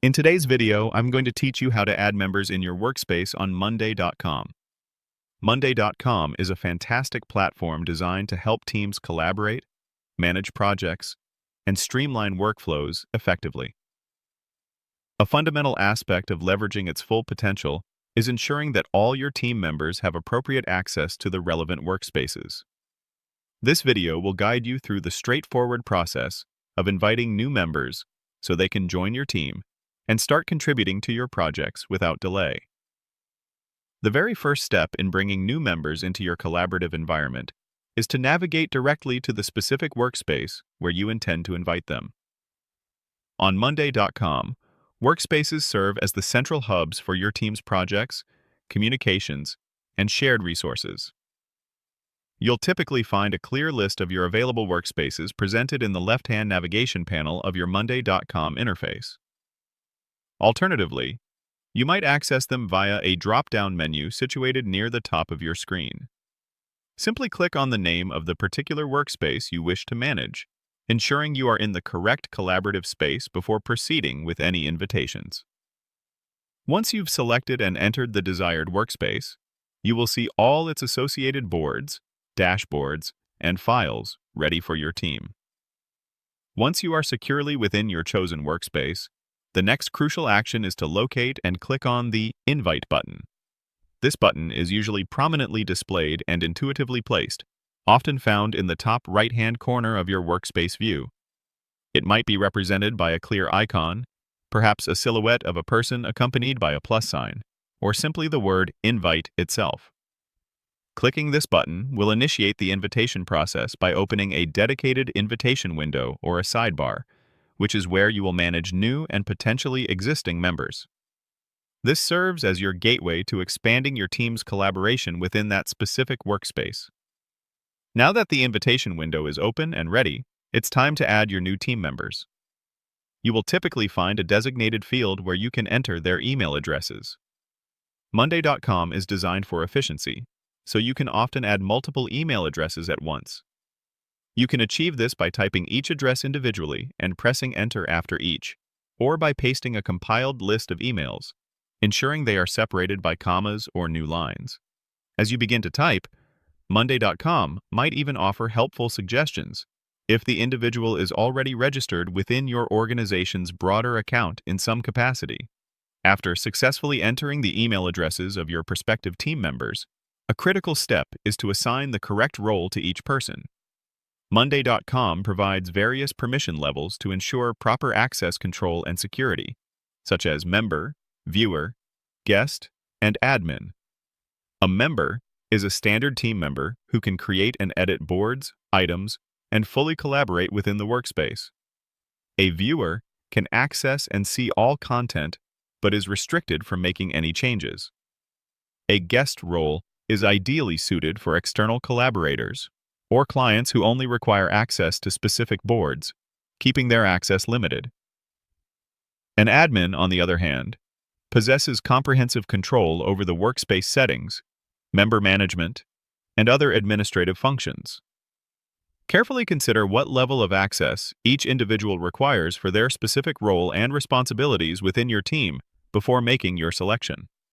In today's video, I'm going to teach you how to add members in your workspace on Monday.com. Monday.com is a fantastic platform designed to help teams collaborate, manage projects, and streamline workflows effectively. A fundamental aspect of leveraging its full potential is ensuring that all your team members have appropriate access to the relevant workspaces. This video will guide you through the straightforward process of inviting new members so they can join your team and start contributing to your projects without delay. The very first step in bringing new members into your collaborative environment is to navigate directly to the specific workspace where you intend to invite them. On Monday.com, workspaces serve as the central hubs for your team's projects, communications, and shared resources. You'll typically find a clear list of your available workspaces presented in the left-hand navigation panel of your Monday.com interface. Alternatively, you might access them via a drop-down menu situated near the top of your screen. Simply click on the name of the particular workspace you wish to manage, ensuring you are in the correct collaborative space before proceeding with any invitations. Once you've selected and entered the desired workspace, you will see all its associated boards, dashboards, and files ready for your team. Once you are securely within your chosen workspace, the next crucial action is to locate and click on the Invite button. This button is usually prominently displayed and intuitively placed, often found in the top right-hand corner of your workspace view. It might be represented by a clear icon, perhaps a silhouette of a person accompanied by a plus sign, or simply the word Invite itself. Clicking this button will initiate the invitation process by opening a dedicated invitation window or a sidebar, which is where you will manage new and potentially existing members. This serves as your gateway to expanding your team's collaboration within that specific workspace. Now that the invitation window is open and ready, it's time to add your new team members. You will typically find a designated field where you can enter their email addresses. Monday.com is designed for efficiency, so you can often add multiple email addresses at once. You can achieve this by typing each address individually and pressing Enter after each, or by pasting a compiled list of emails, ensuring they are separated by commas or new lines. As you begin to type, Monday.com might even offer helpful suggestions if the individual is already registered within your organization's broader account in some capacity. After successfully entering the email addresses of your prospective team members, a critical step is to assign the correct role to each person. Monday.com provides various permission levels to ensure proper access control and security, such as member, viewer, guest, and admin. A member is a standard team member who can create and edit boards, items, and fully collaborate within the workspace. A viewer can access and see all content, but is restricted from making any changes. A guest role is ideally suited for external collaborators or clients who only require access to specific boards, keeping their access limited. An admin, on the other hand, possesses comprehensive control over the workspace settings, member management, and other administrative functions. Carefully consider what level of access each individual requires for their specific role and responsibilities within your team before making your selection.